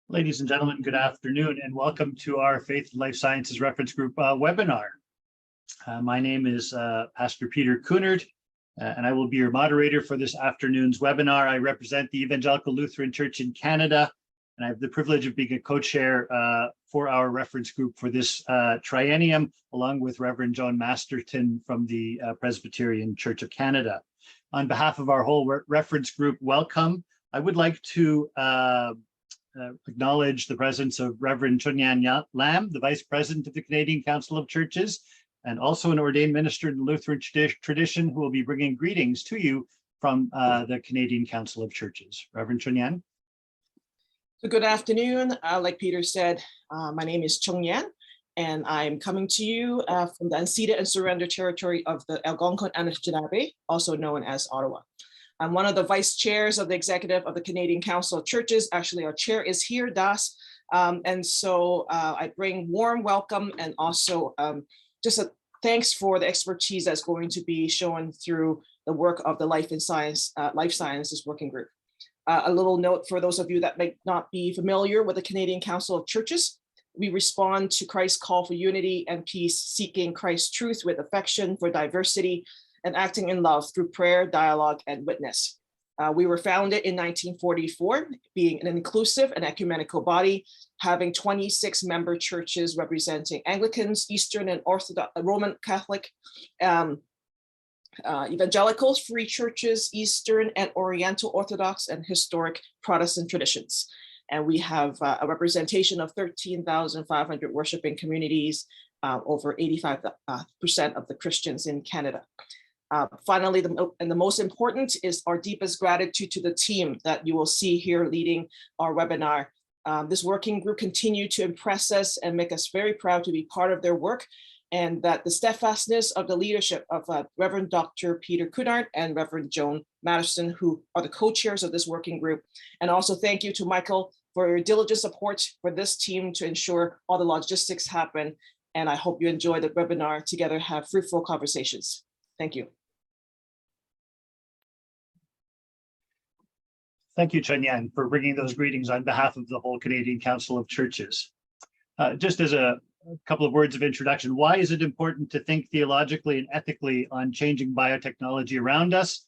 Ladies and gentlemen, good afternoon and welcome to our Faith and Life Sciences Reference Group webinar. My name is Pastor Peter Kuhnert, and I will be your moderator for this afternoon's webinar. I represent the Evangelical Lutheran Church in Canada, and I have the privilege of being a co-chair for our reference group for this triennium, along with Reverend John Masterton from the Presbyterian Church of Canada. On behalf of our whole reference group, welcome. I would like to acknowledge the presence of Reverend Chunyan Lam, the Vice President of the Canadian Council of Churches, and also an ordained minister in the Lutheran tradition who will be bringing greetings to you from the Canadian Council of Churches. Reverend Chunyan. So good afternoon. Like Peter said, my name is Chunyan, and I'm coming to you from the unceded and surrendered territory of the Algonquin Anishinaabe, also known as Ottawa. I'm one of the vice chairs of the executive of the Canadian Council of Churches. Actually, our chair is here, Das. And so I bring warm welcome and also just a thanks for the expertise that's going to be shown through the work of the Life Sciences Working Group. A little note for those of you that may not be familiar with the Canadian Council of Churches. We respond to Christ's call for unity and peace, seeking Christ's truth with affection for diversity and acting in love through prayer, dialogue, and witness. We were founded in 1944, being an inclusive and ecumenical body, having 26 member churches representing Anglicans, Eastern and Orthodox, Roman Catholic, evangelicals, free churches, Eastern and Oriental Orthodox, and historic Protestant traditions. And we have a representation of 13,500 worshiping communities, over 85% of the Christians in Canada. Finally, the most important is our deepest gratitude to the team that you will see here leading our webinar. This working group continued to impress us and make us very proud to be part of their work, and that the steadfastness of the leadership of Reverend Dr. Peter Kuhnert and Reverend Joan Madison, who are the co-chairs of this working group. And also thank you to Michael for your diligent support for this team to ensure all the logistics happen. And I hope you enjoy the webinar together, have fruitful conversations. Thank you. Thank you, Chunyan, for bringing those greetings on behalf of the whole Canadian Council of Churches. Just as a couple of words of introduction, why is it important to think theologically and ethically on changing biotechnology around us?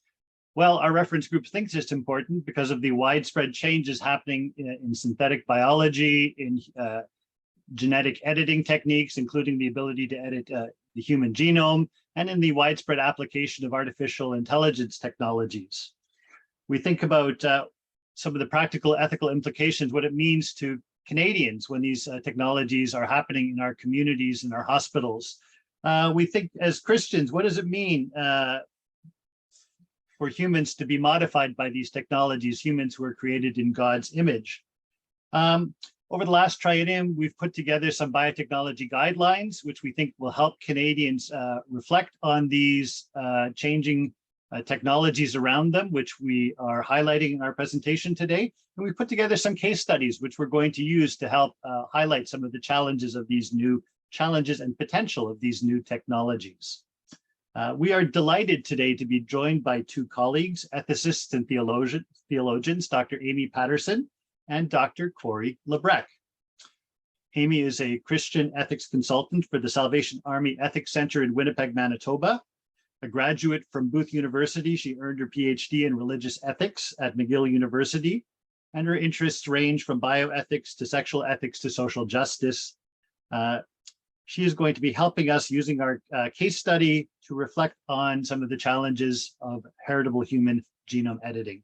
Well, our reference group thinks it's important because of the widespread changes happening in synthetic biology, in genetic editing techniques, including the ability to edit the human genome, and in the widespread application of artificial intelligence technologies. We think about some of the practical ethical implications, what it means to Canadians when these technologies are happening in our communities, in our hospitals. We think as Christians, what does it mean for humans to be modified by these technologies, humans who are created in God's image? Over the last triennium, we've put together some biotechnology guidelines, which we think will help Canadians reflect on these changing technologies around them, which we are highlighting in our presentation today. And we put together some case studies, which we're going to use to help highlight some of the challenges of these new challenges and potential of these new technologies. We are delighted today to be joined by two colleagues, ethicists and theologians, Dr. Aimee Patterson and Dr. Cory Labrecque. Aimee is a Christian ethics consultant for the Salvation Army Ethics Center in Winnipeg, Manitoba. A graduate from Booth University, she earned her PhD in religious ethics at McGill University, and her interests range from bioethics to sexual ethics to social justice. She is going to be helping us using our case study to reflect on some of the challenges of heritable human genome editing.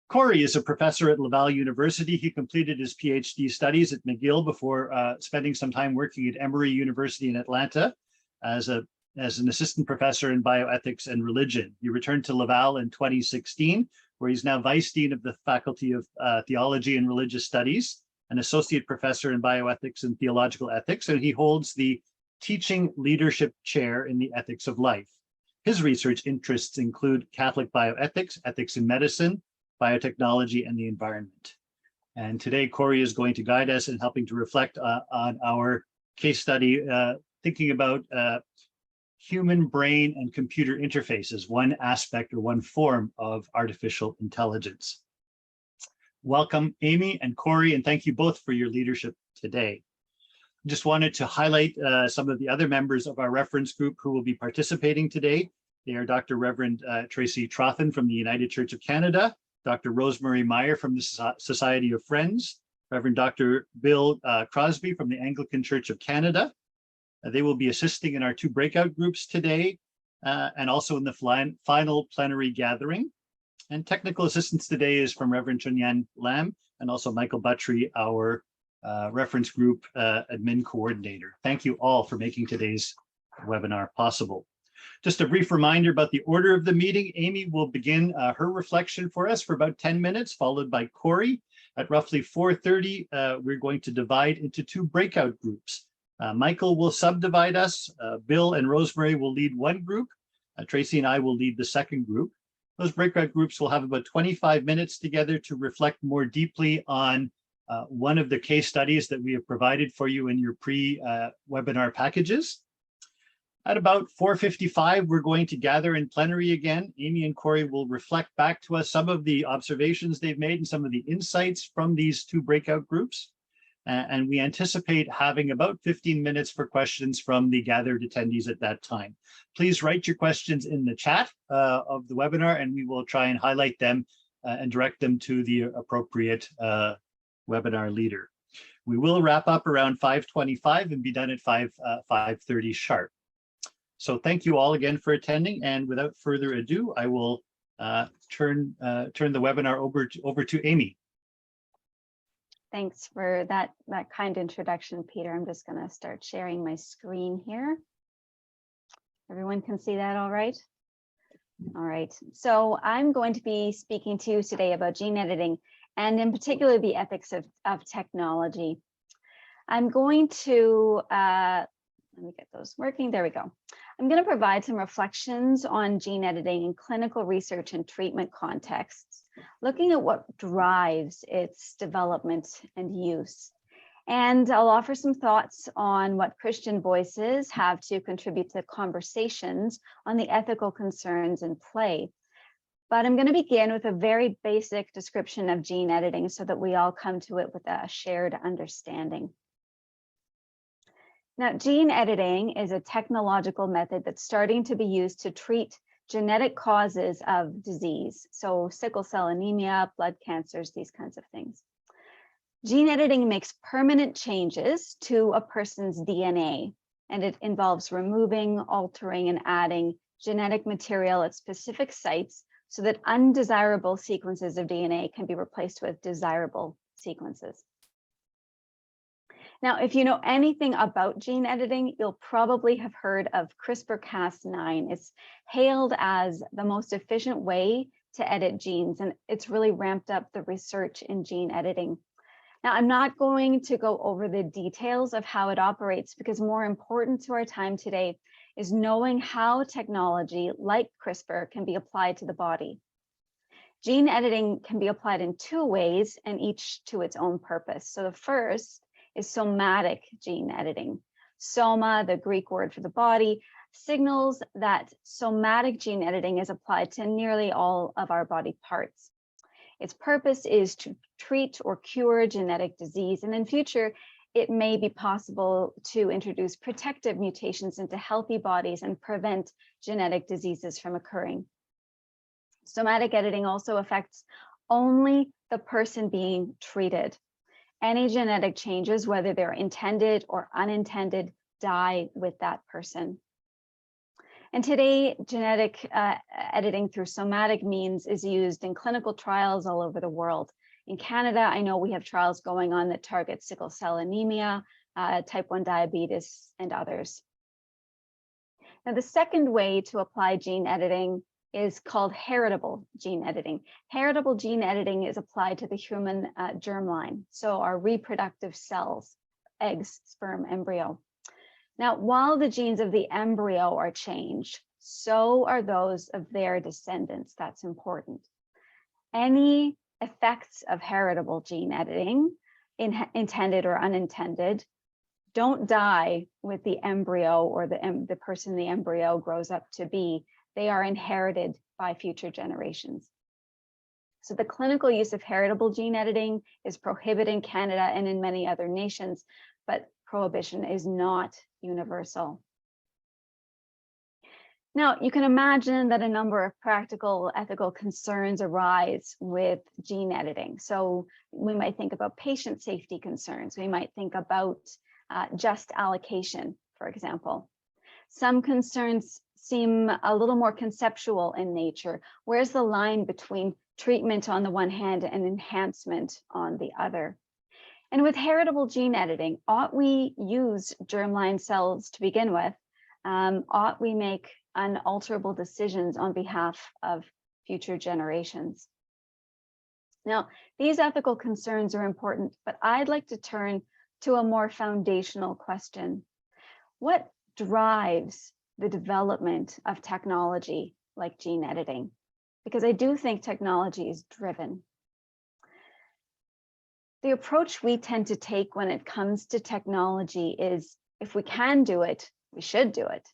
Cory is a professor at Laval University. He completed his PhD studies at McGill before spending some time working at Emory University in Atlanta as an assistant professor in bioethics and religion. He returned to Laval in 2016, where he's now vice dean of the Faculty of Theology and Religious Studies, an associate professor in bioethics and theological ethics, and he holds the teaching leadership chair in the ethics of life. His research interests include Catholic bioethics, ethics in medicine, biotechnology, and the environment. And today, Cory is going to guide us in helping to reflect on our case study, thinking about human brain and computer interfaces, one aspect or one form of artificial intelligence. Welcome, Aimee and Cory, and thank you both for your leadership today. Just wanted to highlight some of the other members of our reference group who will be participating today. They are Dr. Reverend Tracy Trothan from the United Church of Canada, Dr. Rosemary Meyer from the Society of Friends, Reverend Dr. Bill Crosby from the Anglican Church of Canada. They will be assisting in our 2 breakout groups today and also in the final plenary gathering. And technical assistance today is from Reverend Chunyan Lam and also Michael Buttry, our reference group admin coordinator. Thank you all for making today's webinar possible. Just a brief reminder about the order of the meeting. Aimee will begin her reflection for us for about 10 minutes, followed by Cory. At roughly 4:30, we're going to divide into 2 breakout groups. Michael will subdivide us. Bill and Rosemary will lead one group. Tracy and I will lead the second group. Those breakout groups will have about 25 minutes together to reflect more deeply on one of the case studies that we have provided for you in your pre-webinar packages. At about 4:55, we're going to gather in plenary again. Aimee and Cory will reflect back to us some of the observations they've made and some of the insights from these 2 breakout groups. And we anticipate having about 15 minutes for questions from the gathered attendees at that time. Please write your questions in the chat of the webinar, and we will try and highlight them and direct them to the appropriate webinar leader. We will wrap up around 5:25 and be done at 5:30 sharp. So thank you all again for attending, and without further ado, I will turn the webinar over to Aimee. Thanks for that kind introduction, Peter. I'm just going to start sharing my screen here. Everyone can see that all right? All right. So I'm going to be speaking to you today about gene editing, and in particular, the ethics of technology. I'm going to, let me get those working. There we go. I'm going to provide some reflections on gene editing in clinical research and treatment contexts, looking at what drives its development and use. And I'll offer some thoughts on what Christian voices have to contribute to conversations on the ethical concerns in play. But I'm going to begin with a very basic description of gene editing so that we all come to it with a shared understanding. Now, gene editing is a technological method that's starting to be used to treat genetic causes of disease. So sickle cell anemia, blood cancers, these kinds of things. Gene editing makes permanent changes to a person's DNA, and it involves removing, altering, and adding genetic material at specific sites so that undesirable sequences of DNA can be replaced with desirable sequences. Now, if you know anything about gene editing, you'll probably have heard of CRISPR-Cas9. It's hailed as the most efficient way to edit genes, and it's really ramped up the research in gene editing. Now, I'm not going to go over the details of how it operates, because more important to our time today is knowing how technology like CRISPR can be applied to the body. Gene editing can be applied in 2 ways, and each to its own purpose. So the first is somatic gene editing. Soma, the Greek word for the body, signals that somatic gene editing is applied to nearly all of our body parts. Its purpose is to treat or cure genetic disease, and in future, it may be possible to introduce protective mutations into healthy bodies and prevent genetic diseases from occurring. Somatic editing also affects only the person being treated. Any genetic changes, whether they're intended or unintended, die with that person. And today, genetic editing through somatic means is used in clinical trials all over the world. In Canada, I know we have trials going on that target sickle cell anemia, type 1 diabetes, and others. Now, the second way to apply gene editing is called heritable gene editing. Heritable gene editing is applied to the human germline, so our reproductive cells, eggs, sperm, embryo. Now, while the genes of the embryo are changed, so are those of their descendants. That's important. Any effects of heritable gene editing, intended or unintended, don't die with the embryo or the person the embryo grows up to be. They are inherited by future generations. So the clinical use of heritable gene editing is prohibited in Canada and in many other nations, but prohibition is not universal. Now, you can imagine that a number of practical ethical concerns arise with gene editing. So we might think about patient safety concerns. We might think about just allocation, for example. Some concerns seem a little more conceptual in nature. Where's the line between treatment on the one hand and enhancement on the other? And with heritable gene editing, ought we use germline cells to begin with? Ought we make unalterable decisions on behalf of future generations? Now, these ethical concerns are important, but I'd like to turn to a more foundational question. What drives the development of technology like gene editing? Because I do think technology is driven. The approach we tend to take when it comes to technology is, if we can do it, we should do it.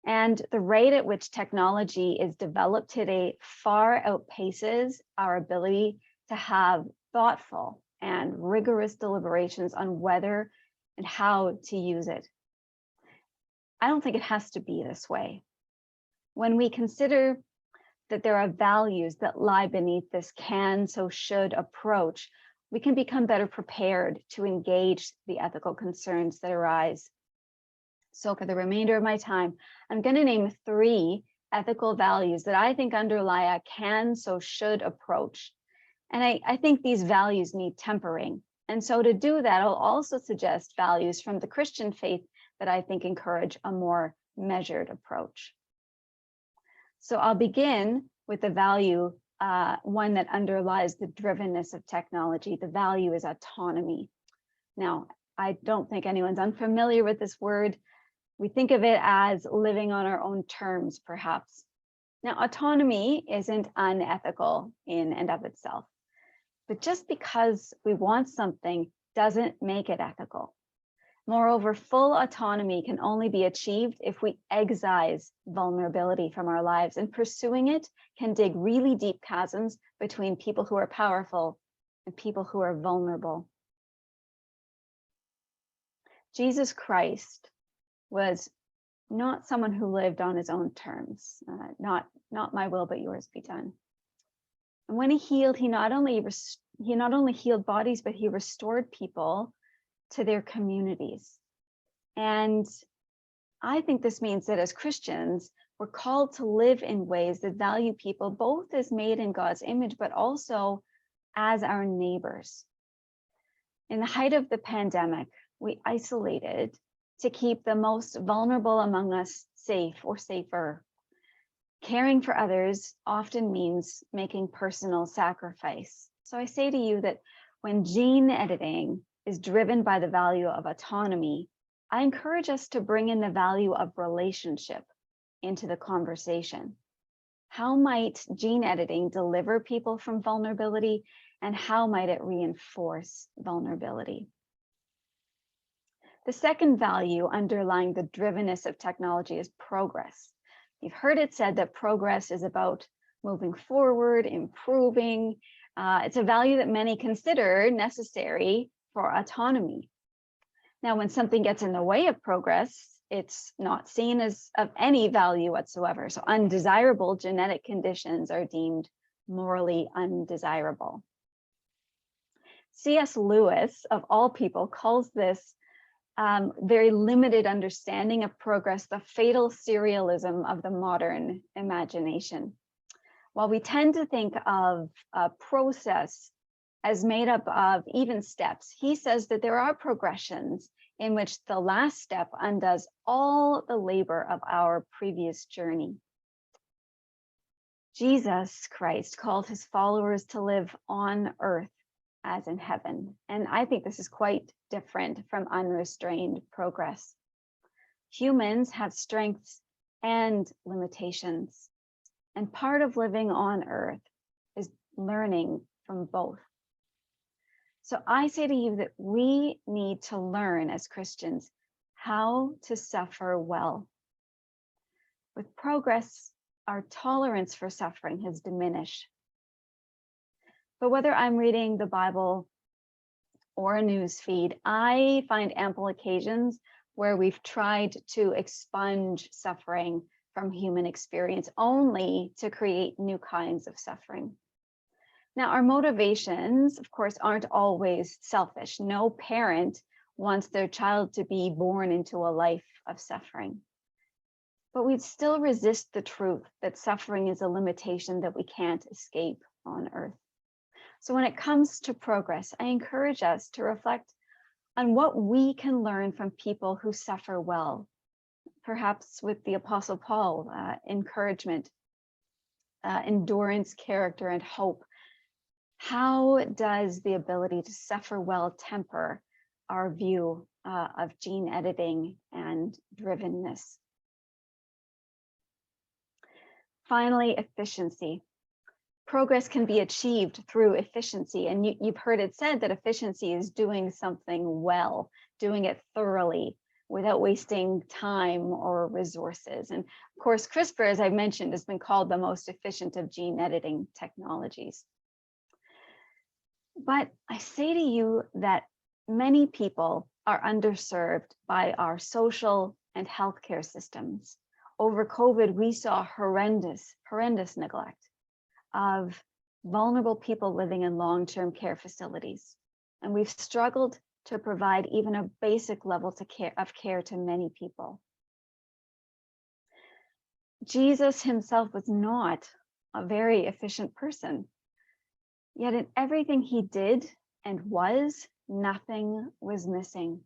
And the rate at which technology is developed today far outpaces our ability to have thoughtful and rigorous deliberations on whether and how to use it. I don't think it has to be this way. When we consider that there are values that lie beneath this can, so should approach, we can become better prepared to engage the ethical concerns that arise. So for the remainder of my time, I'm going to name 3 ethical values that I think underlie a can, so should approach. And I think these values need tempering. And so to do that, I'll also suggest values from the Christian faith that I think encourage a more measured approach. So I'll begin with the value, one that underlies the drivenness of technology. The value is autonomy. Now, I don't think anyone's unfamiliar with this word. We think of it as living on our own terms, perhaps. Now, autonomy isn't unethical in and of itself, but just because we want something doesn't make it ethical. Moreover, full autonomy can only be achieved if we excise vulnerability from our lives, and pursuing it can dig really deep chasms between people who are powerful and people who are vulnerable. Jesus Christ was not someone who lived on his own terms, not my will, but yours be done. And when he healed, he not only healed bodies, but he restored people to their communities. And I think this means that as Christians, we're called to live in ways that value people both as made in God's image, but also as our neighbors. In the height of the pandemic, we isolated to keep the most vulnerable among us safe or safer. Caring for others often means making personal sacrifice. So I say to you that when gene editing is driven by the value of autonomy, I encourage us to bring in the value of relationship into the conversation. How might gene editing deliver people from vulnerability, and how might it reinforce vulnerability? The second value underlying the drivenness of technology is progress. You've heard it said that progress is about moving forward, improving. It's a value that many consider necessary for autonomy. Now, when something gets in the way of progress, it's not seen as of any value whatsoever. So undesirable genetic conditions are deemed morally undesirable. C.S. Lewis, of all people, calls this very limited understanding of progress the fatal serialism of the modern imagination. While we tend to think of a process as made up of even steps, he says that there are progressions in which the last step undoes all the labor of our previous journey. Jesus Christ called his followers to live on earth as in heaven. And I think this is quite different from unrestrained progress. Humans have strengths and limitations, and part of living on earth is learning from both. So I say to you that we need to learn as Christians how to suffer well. With progress, our tolerance for suffering has diminished. But whether I'm reading the Bible or a news feed, I find ample occasions where we've tried to expunge suffering from human experience only to create new kinds of suffering. Now, our motivations, of course, aren't always selfish. No parent wants their child to be born into a life of suffering. But we'd still resist the truth that suffering is a limitation that we can't escape on earth. So when it comes to progress, I encourage us to reflect on what we can learn from people who suffer well, perhaps with the Apostle Paul, encouragement, endurance, character, and hope. How does the ability to suffer well temper our view of gene editing and drivenness? Finally, efficiency. Progress can be achieved through efficiency. And you've heard it said that efficiency is doing something well, doing it thoroughly without wasting time or resources. And of course, CRISPR, as I mentioned, has been called the most efficient of gene editing technologies. But I say to you that many people are underserved by our social and healthcare systems. Over COVID, we saw horrendous neglect of vulnerable people living in long-term care facilities. And we've struggled to provide even a basic level of care to many people. Jesus himself was not a very efficient person. Yet in everything he did and was, nothing was missing.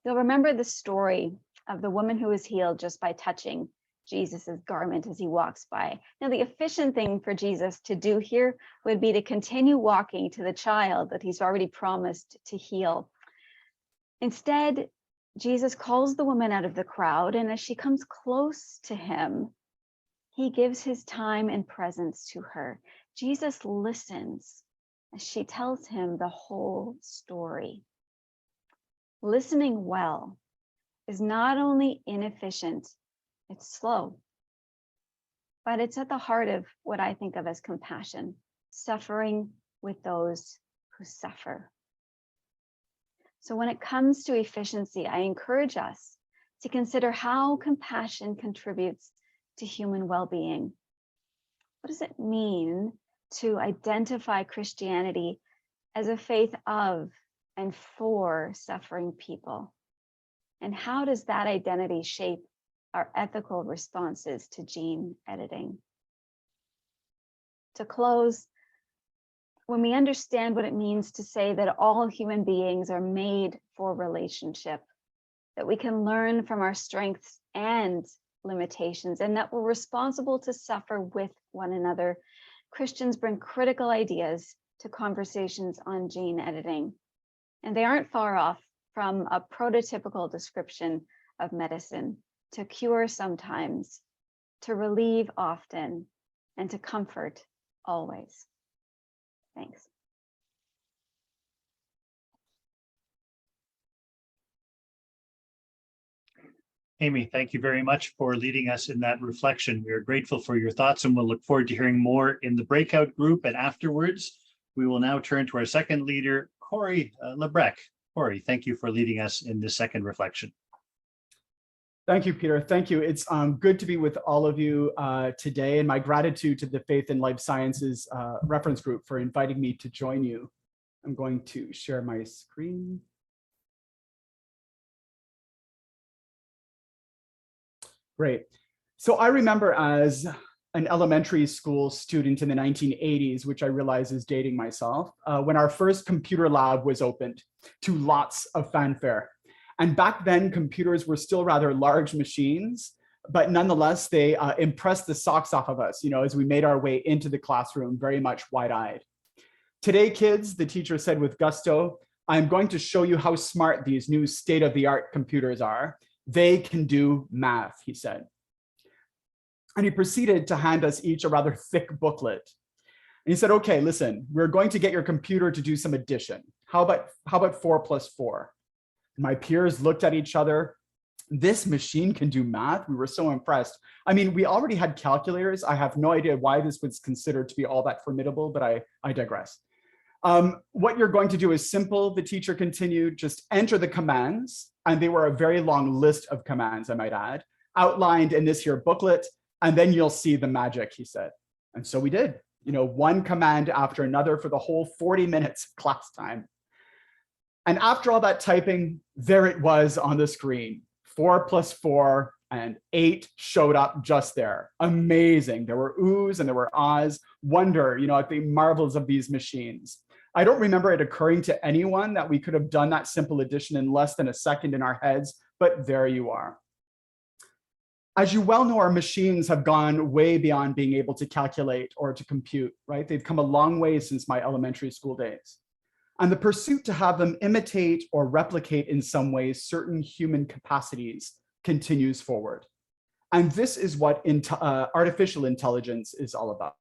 You'll remember the story of the woman who was healed just by touching Jesus's garment as he walks by. Now, the efficient thing for Jesus to do here would be to continue walking to the child that he's already promised to heal. Instead, Jesus calls the woman out of the crowd, and as she comes close to him, he gives his time and presence to her. Jesus listens as she tells him the whole story. Listening well is not only inefficient, it's slow, but it's at the heart of what I think of as compassion, suffering with those who suffer. So when it comes to efficiency, I encourage us to consider how compassion contributes to human well-being. What does it mean to identify Christianity as a faith of and for suffering people? And how does that identity shape our ethical responses to gene editing? To close, when we understand what it means to say that all human beings are made for relationship, that we can learn from our strengths and limitations, and that we're responsible to suffer with one another, Christians bring critical ideas to conversations on gene editing. And they aren't far off from a prototypical description of medicine: to cure sometimes, to relieve often, and to comfort always. Thanks. Aimee, thank you very much for leading us in that reflection. We are grateful for your thoughts, and we'll look forward to hearing more in the breakout group and afterwards. We will now turn to our second leader, Cory Labrecque. Cory, thank you for leading us in this second reflection. Thank you, Peter. Thank you. It's good to be with all of you today, and my gratitude to the Faith and Life Sciences reference group for inviting me to join you. I'm going to share my screen. Great. So I remember as an elementary school student in the 1980s, which I realize is dating myself, when our first computer lab was opened to lots of fanfare. And back then, computers were still rather large machines, but nonetheless, they impressed the socks off of us, as we made our way into the classroom, very much wide-eyed. Today, kids, the teacher said with gusto, I'm going to show you how smart these new state-of-the-art computers are. They can do math, he said. And he proceeded to hand us each a rather thick booklet. And he said, okay, listen, we're going to get your computer to do some addition. How about 4 plus 4? My peers looked at each other this machine can do math. We were so impressed. I mean, we already had calculators. I have no idea why this was considered to be all that formidable, but I digress. What you're going to do is simple, the teacher continued, just enter the commands. And they were a very long list of commands, I might add, outlined in this here booklet. And then you'll see the magic, he said. And so we did, one command after another for the whole 40 minutes of class time. And after all that typing, there it was on the screen. 4 + 4 and 8 showed up just there. Amazing. There were oohs and there were ahs, wonder, at the marvels of these machines. I don't remember it occurring to anyone that we could have done that simple addition in less than a second in our heads, but there you are. As you well know, our machines have gone way beyond being able to calculate or to compute, right? They've come a long way since my elementary school days. And the pursuit to have them imitate or replicate in some ways certain human capacities continues forward. And this is what artificial intelligence is all about.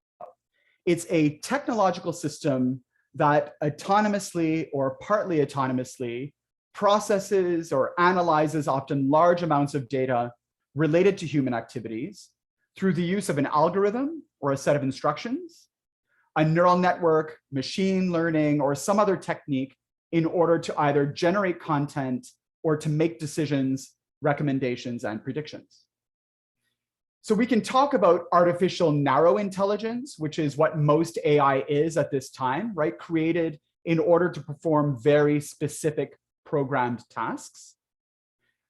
It's a technological system that autonomously or partly autonomously processes or analyzes often large amounts of data related to human activities through the use of an algorithm or a set of instructions, a neural network, machine learning, or some other technique in order to either generate content or to make decisions, recommendations, and predictions. So we can talk about artificial narrow intelligence, which is what most AI is at this time, right? Created in order to perform very specific programmed tasks.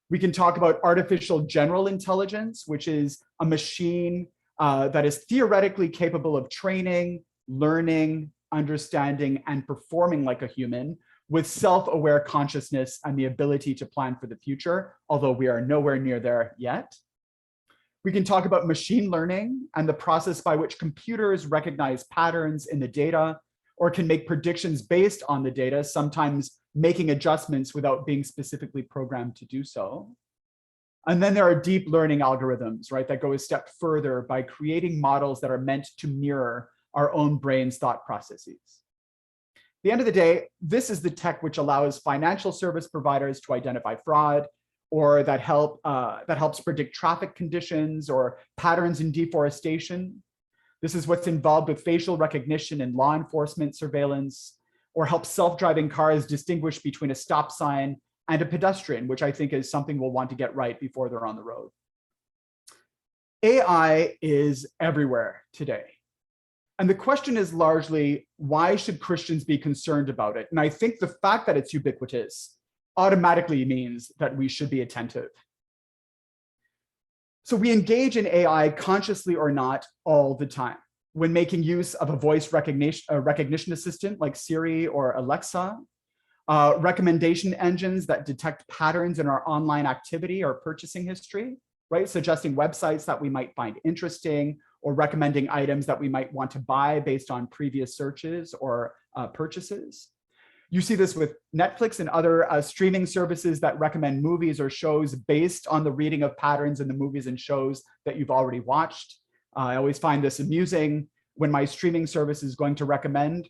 We can talk about artificial general intelligence, which is a machine that is theoretically capable of training, learning, understanding, and performing like a human with self-aware consciousness and the ability to plan for the future, although we are nowhere near there yet. We can talk about machine learning and the process by which computers recognize patterns in the data or can make predictions based on the data, sometimes making adjustments without being specifically programmed to do so. And then there are deep learning algorithms, right, that go a step further by creating models that are meant to mirror our own brain's thought processes. At the end of the day, this is the tech which allows financial service providers to identify fraud, or that helps predict traffic conditions or patterns in deforestation. This is what's involved with facial recognition and law enforcement surveillance, or helps self-driving cars distinguish between a stop sign and a pedestrian, which I think is something we'll want to get right before they're on the road. AI is everywhere today. And the question is largely, why should Christians be concerned about it? And I think the fact that it's ubiquitous automatically means that we should be attentive. So we engage in AI consciously or not all the time. When making use of a voice recognition assistant like Siri or Alexa, recommendation engines that detect patterns in our online activity or purchasing history, right? Suggesting websites that we might find interesting or recommending items that we might want to buy based on previous searches or purchases. You see this with Netflix and other streaming services that recommend movies or shows based on the reading of patterns in the movies and shows that you've already watched. I always find this amusing when my streaming service is going to recommend,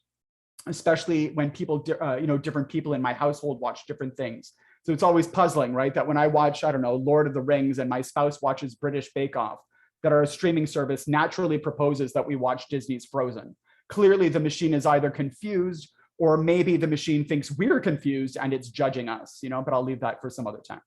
especially when people, different people in my household watch different things. So it's always puzzling, right? That when I watch, I don't know, Lord of the Rings and my spouse watches British Bake Off, that our streaming service naturally proposes that we watch Disney's Frozen. Clearly the machine is either confused or maybe the machine thinks we're confused and it's judging us, but I'll leave that for some other time.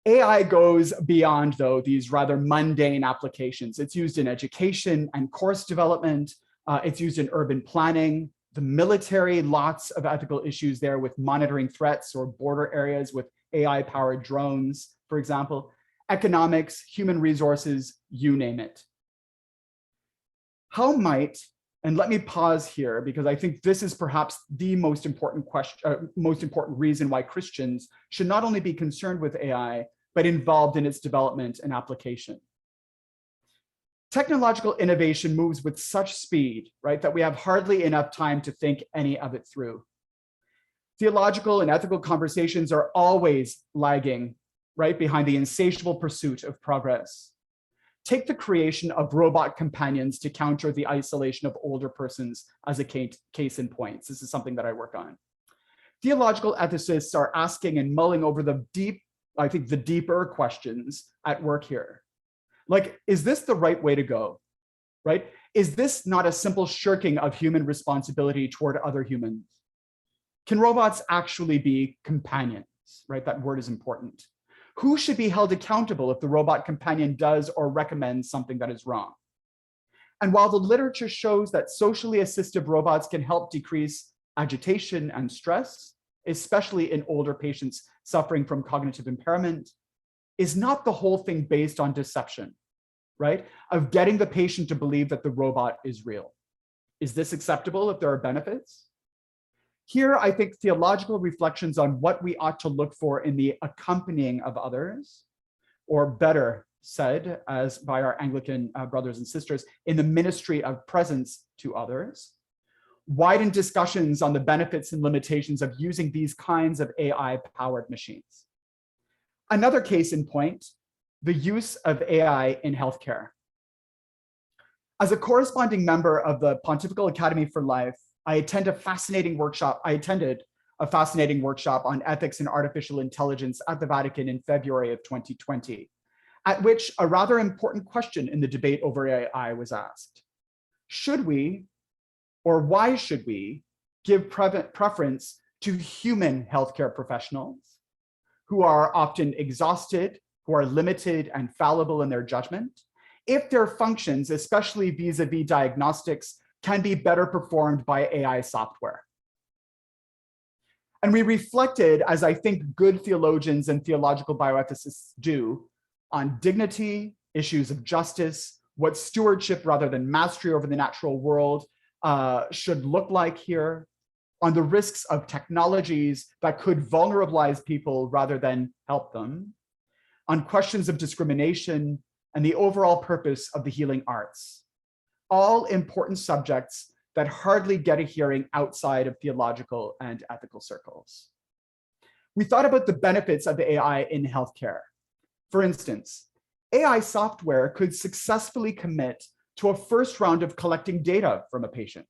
AI goes beyond, though, these rather mundane applications. It's used in education and course development. It's used in urban planning, the military, lots of ethical issues there with monitoring threats or border areas with AI-powered drones, for example, economics, human resources, you name it. How might, and let me pause here because I think this is perhaps the most important question, most important reason why Christians should not only be concerned with AI, but involved in its development and application. Technological innovation moves with such speed, right, that we have hardly enough time to think any of it through. Theological and ethical conversations are always lagging, right, behind the insatiable pursuit of progress. Take the creation of robot companions to counter the isolation of older persons as a case in point. This is something that I work on. Theological ethicists are asking and mulling over the deep I think, the deeper questions at work here. Like, is this the right way to go, right? Is this not a simple shirking of human responsibility toward other humans? Can robots actually be companions, right? That word is important. Who should be held accountable if the robot companion does or recommends something that is wrong? And while the literature shows that socially assistive robots can help decrease agitation and stress, especially in older patients suffering from cognitive impairment, is not the whole thing based on deception, right? Of getting the patient to believe that the robot is real. Is this acceptable if there are benefits? Here, I think theological reflections on what we ought to look for in the accompanying of others, or better said, as by our Anglican brothers and sisters, in the ministry of presence to others, widen discussions on the benefits and limitations of using these kinds of AI-powered machines. Another case in point, the use of AI in healthcare. As a corresponding member of the Pontifical Academy for Life, I attended a fascinating workshop on ethics and artificial intelligence at the Vatican in February of 2020, at which a rather important question in the debate over AI was asked. Should we, or why should we, give preference to human healthcare professionals who are often exhausted, who are limited and fallible in their judgment, if their functions, especially vis-a-vis diagnostics, can be better performed by AI software? And we reflected, as I think good theologians and theological bioethicists do, on dignity, issues of justice, what stewardship rather than mastery over the natural world should look like here, on the risks of technologies that could vulnerabilize people rather than help them, on questions of discrimination, and the overall purpose of the healing arts. All important subjects that hardly get a hearing outside of theological and ethical circles. We thought about the benefits of AI in healthcare. For instance, AI software could successfully commit to a first round of collecting data from a patient,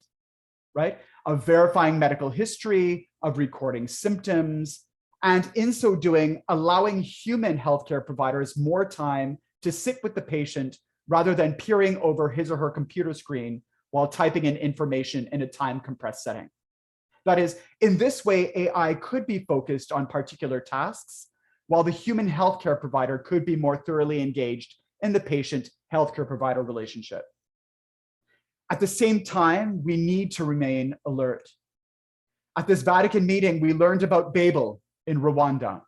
right? Of verifying medical history, of recording symptoms, and in so doing, allowing human healthcare providers more time to sit with the patient rather than peering over his or her computer screen while typing in information in a time-compressed setting. That is, in this way, AI could be focused on particular tasks, while the human healthcare provider could be more thoroughly engaged in the patient healthcare provider relationship. At the same time, we need to remain alert. At this Vatican meeting, we learned about Babel in Rwanda,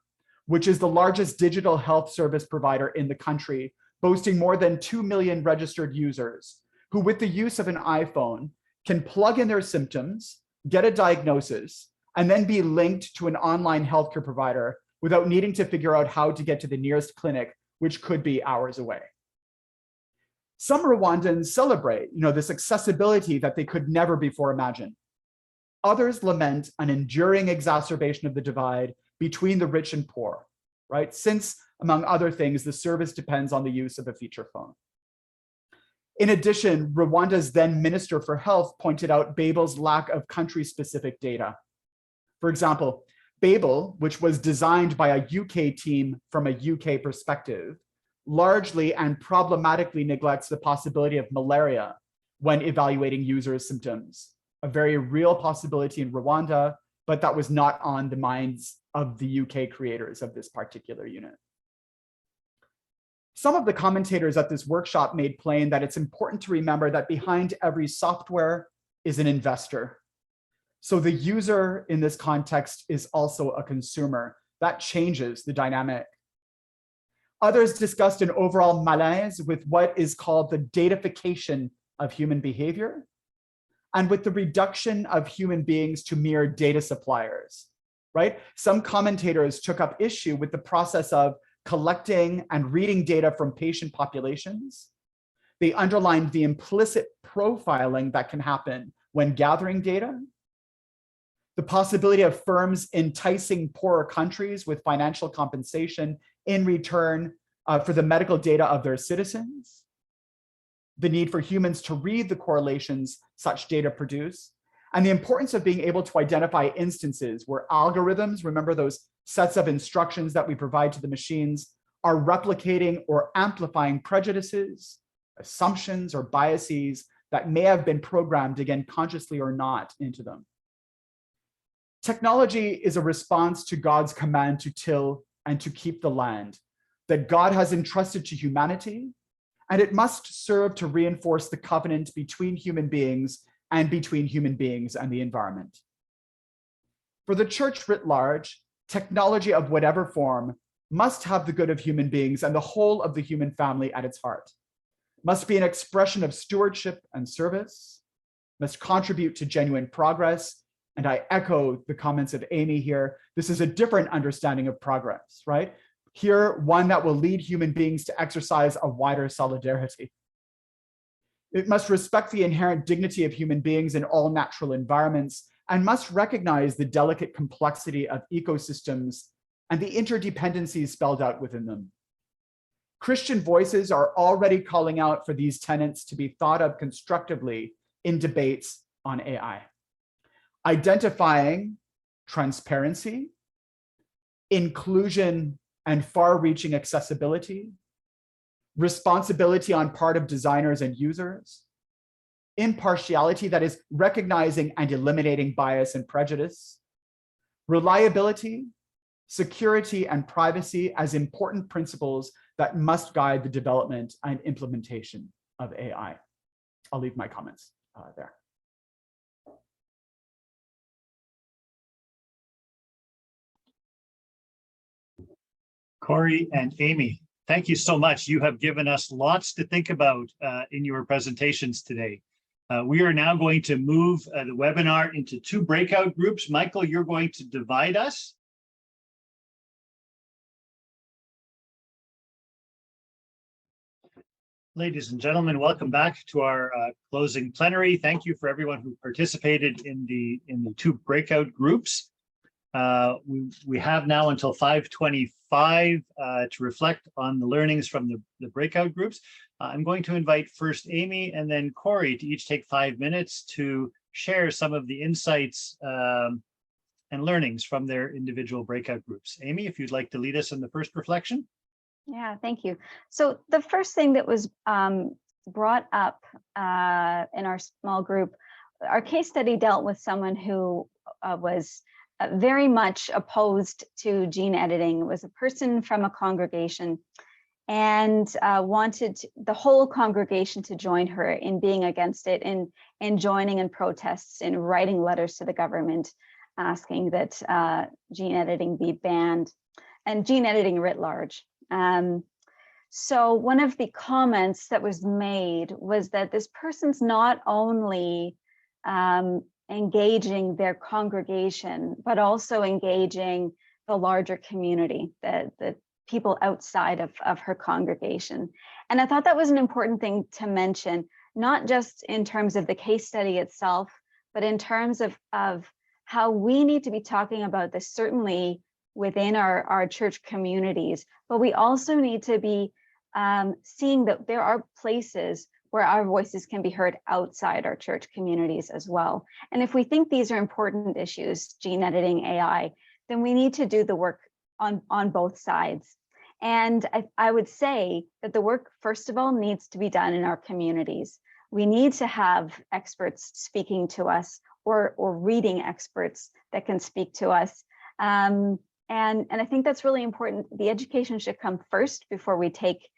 which is the largest digital health service provider in the country, boasting more than 2 million registered users, who with the use of an iPhone can plug in their symptoms, get a diagnosis, and then be linked to an online healthcare provider without needing to figure out how to get to the nearest clinic, which could be hours away. Some Rwandans celebrate, this accessibility that they could never before imagine. Others lament an enduring exacerbation of the divide between the rich and poor, right? Since, among other things, the service depends on the use of a feature phone. In addition, Rwanda's then Minister for Health pointed out Babel's lack of country-specific data. For example, Babel, which was designed by a UK team from a UK perspective, largely and problematically neglects the possibility of malaria when evaluating users' symptoms, a very real possibility in Rwanda, but that was not on the minds of the UK creators of this particular unit. Some of the commentators at this workshop made plain that it's important to remember that behind every software is an investor. So the user in this context is also a consumer. That changes the dynamic. Others discussed an overall malaise with what is called the datafication of human behavior, and with the reduction of human beings to mere data suppliers, right? Some commentators took up issue with the process of collecting and reading data from patient populations. They underlined the implicit profiling that can happen when gathering data, the possibility of firms enticing poorer countries with financial compensation in return for the medical data of their citizens, the need for humans to read the correlations such data produce, and the importance of being able to identify instances where algorithms, remember those sets of instructions that we provide to the machines are replicating or amplifying prejudices, assumptions, or biases that may have been programmed, again, consciously or not, into them. Technology is a response to God's command to till and to keep the land that God has entrusted to humanity, and it must serve to reinforce the covenant between human beings and between human beings and the environment. For the church writ large, technology of whatever form must have the good of human beings and the whole of the human family at its heart, must be an expression of stewardship and service, must contribute to genuine progress. And I echo the comments of Aimee here. This is a different understanding of progress, right? Here, one that will lead human beings to exercise a wider solidarity. It must respect the inherent dignity of human beings in all natural environments and must recognize the delicate complexity of ecosystems and the interdependencies spelled out within them. Christian voices are already calling out for these tenets to be thought of constructively in debates on AI, identifying transparency, inclusion and far-reaching accessibility, responsibility on part of designers and users, impartiality, that is recognizing and eliminating bias and prejudice, reliability, security, and privacy as important principles that must guide the development and implementation of AI. I'll leave my comments there. Cory and Aimee, thank you so much. You have given us lots to think about in your presentations today. We are now going to move the webinar into 2 breakout groups. Michael, you're going to divide us. Ladies and gentlemen, welcome back to our closing plenary. Thank you for everyone who participated in the 2 breakout groups. We have now until 5:25 to reflect on the learnings from the breakout groups. I'm going to invite first Aimee and then Cory to each take 5 minutes to share some of the insights and learnings from their individual breakout groups. Aimee, if you'd like to lead us in the first reflection. Yeah, thank you. So the first thing that was brought up in our small group, our case study dealt with someone who was very much opposed to gene editing. It was a person from a congregation and wanted the whole congregation to join her in being against it, in joining in protests, in writing letters to the government asking that gene editing be banned, and gene editing writ large. So one of the comments that was made was that this person's not only engaging their congregation, but also engaging the larger community, the people outside of her congregation. And I thought that was an important thing to mention, not just in terms of the case study itself, but in terms of how we need to be talking about this, certainly within our church communities, but we also need to be seeing that there are places where our voices can be heard outside our church communities as well. And if we think these are important issues, gene editing, AI, then we need to do the work on both sides. And I would say that the work, first of all, needs to be done in our communities. We need to have experts speaking to us or reading experts that can speak to us. And I think that's really important. The education should come first before we take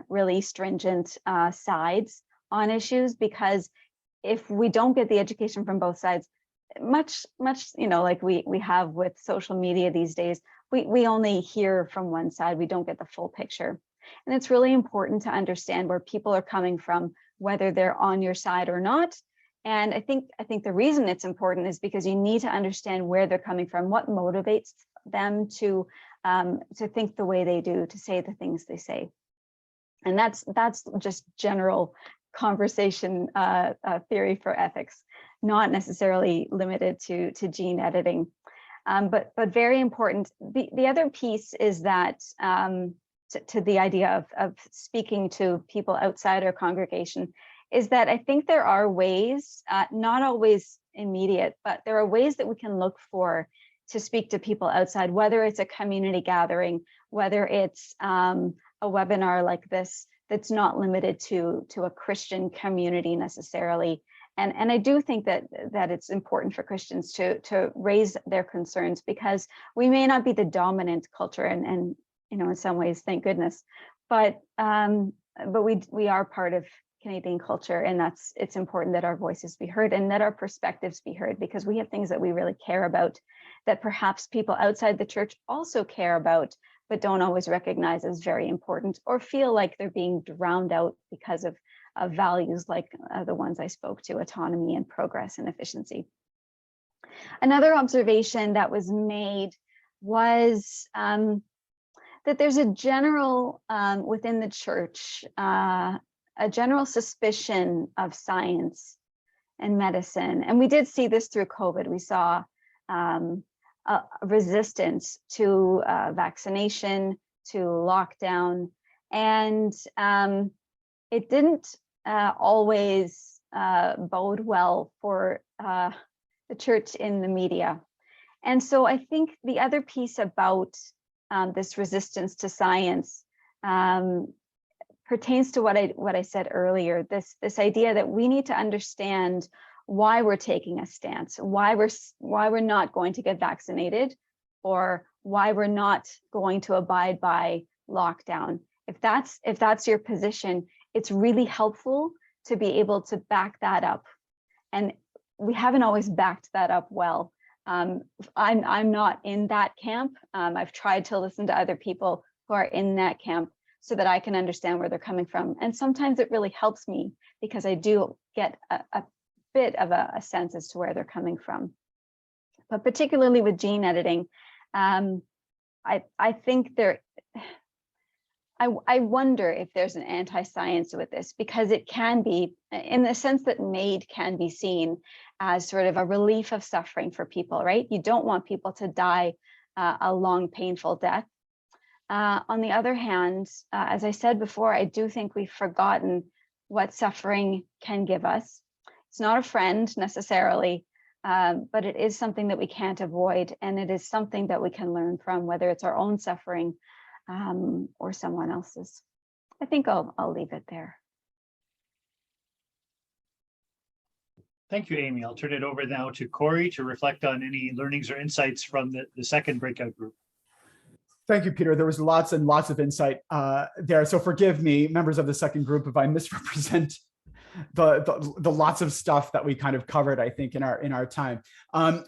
really stringent sides on issues, because if we don't get the education from both sides, much, like we have with social media these days, we only hear from one side, we don't get the full picture. And it's really important to understand where people are coming from, whether they're on your side or not. And I think the reason it's important is because you need to understand where they're coming from, what motivates them to think the way they do, to say the things they say. And that's just general conversation theory for ethics, not necessarily limited to gene editing, but very important. The other piece is that to the idea of speaking to people outside our congregation is that I think there are ways, not always immediate, but there are ways that we can look for to speak to people outside, whether it's a community gathering, whether it's a webinar like this that's not limited to a Christian community necessarily. And I do think that it's important for Christians to raise their concerns, because we may not be the dominant culture, and you know, in some ways, thank goodness, but we are part of Canadian culture, and it's important that our voices be heard and that our perspectives be heard, because we have things that we really care about that perhaps people outside the church also care about, but don't always recognize as very important, or feel like they're being drowned out because of values like the ones I spoke to: autonomy and progress and efficiency. Another observation that was made was that there's a general, within the church, a general suspicion of science and medicine. And we did see this through COVID. We saw a resistance to vaccination, to lockdown, and it didn't always bode well for the church in the media. And so I think the other piece about this resistance to science pertains to what I said earlier, this idea that we need to understand why we're taking a stance, why we're not going to get vaccinated, or why we're not going to abide by lockdown. If that's your position, it's really helpful to be able to back that up. And we haven't always backed that up well. I'm not in that camp. I've tried to listen to other people who are in that camp so that I can understand where they're coming from. And sometimes it really helps me, because I do get a bit of a sense as to where they're coming from. But particularly with gene editing, I think I wonder if there's an anti-science with this, because it can be, in the sense that MAID can be seen as sort of a relief of suffering for people, right? You don't want people to die a long, painful death. On the other hand, as I said before, I do think we've forgotten what suffering can give us. It's not a friend necessarily, but it is something that we can't avoid, and it is something that we can learn from, whether it's our own suffering or someone else's. I think I'll leave it there. Thank you, Aimee. I'll turn it over now to Cory to reflect on any learnings or insights from the second breakout group. Thank you, Peter. There was lots and lots of insight there. So forgive me, members of the second group, if I misrepresent the lots of stuff that we kind of covered, I think, in our time.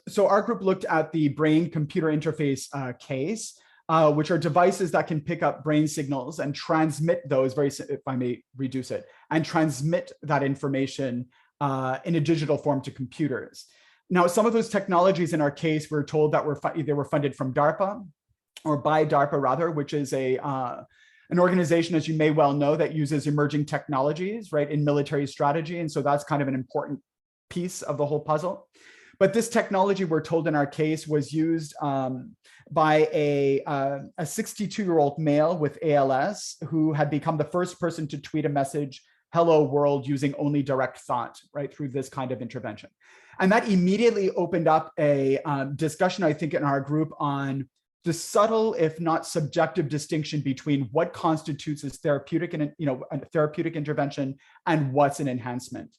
So our group looked at the brain-computer interface case, which are devices that can pick up brain signals and transmit those, if I may reduce it, and transmit that information in a digital form to computers. Now, some of those technologies in our case, we're told that they were funded from DARPA, or by DARPA rather, which is an organization, as you may well know, that uses emerging technologies, right, in military strategy. And so that's kind of an important piece of the whole puzzle. But this technology, we're told in our case, was used by a 62-year-old male with ALS who had become the first person to tweet a message, "Hello world," using only direct thought, right, through this kind of intervention. And that immediately opened up a discussion, I think, in our group on the subtle, if not subjective, distinction between what constitutes as therapeutic and a therapeutic intervention and what's an enhancement.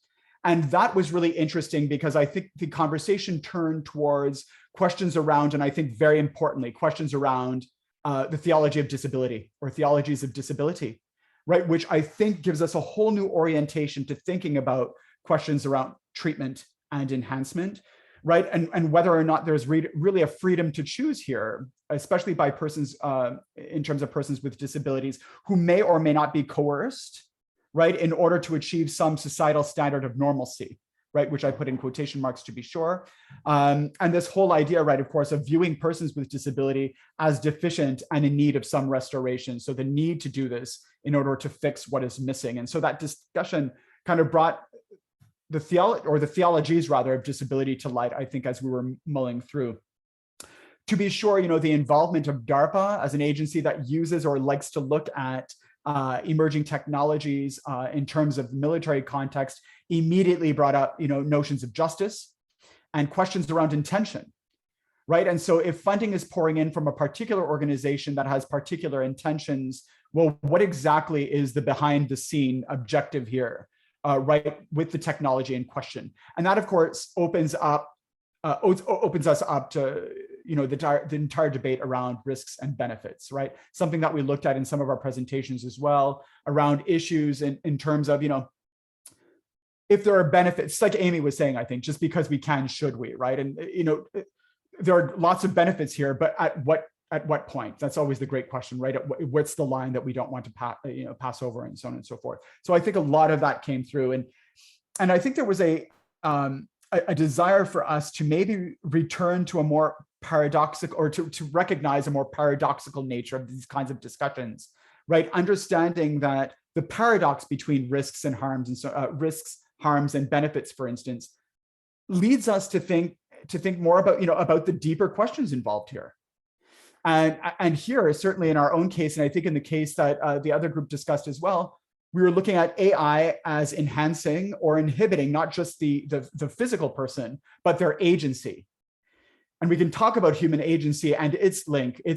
And that was really interesting, because I think the conversation turned towards questions around, and I think very importantly, questions around the theology of disability, or theologies of disability, right? Which I think gives us a whole new orientation to thinking about questions around treatment and enhancement, right? And whether or not there's really a freedom to choose here, especially by persons, in terms of persons with disabilities who may or may not be coerced, right, in order to achieve some societal standard of normalcy, right, which I put in quotation marks to be sure. And this whole idea, right, of course, of viewing persons with disability as deficient and in need of some restoration. So the need to do this in order to fix what is missing. And so that discussion kind of brought the theologies rather of disability to light, I think, as we were mulling through. To be sure, the involvement of DARPA as an agency that uses or likes to look at emerging technologies in terms of military context immediately brought up, notions of justice and questions around intention, right? And so if funding is pouring in from a particular organization that has particular intentions, well, what exactly is the behind the scene objective here, right, with the technology in question? And that, of course, opens us up to the entire debate around risks and benefits, right? Something that we looked at in some of our presentations as well, around issues in terms of, if there are benefits, like Aimee was saying, I think, just because we can, should we, right? And there are lots of benefits here, but at what point? That's always the great question, right? What's the line that we don't want to pass over, and so on and so forth. So I think a lot of that came through, and I think there was a desire for us to maybe return to a more paradoxical, or to recognize a more paradoxical nature of these kinds of discussions, right? Understanding that the paradox between risks and harms, and so harms and benefits, for instance, leads us to think more about about the deeper questions involved here. And here, certainly in our own case, and I think in the case that the other group discussed as well, we were looking at AI as enhancing or inhibiting not just the physical person, but their agency. And we can talk about human agency and its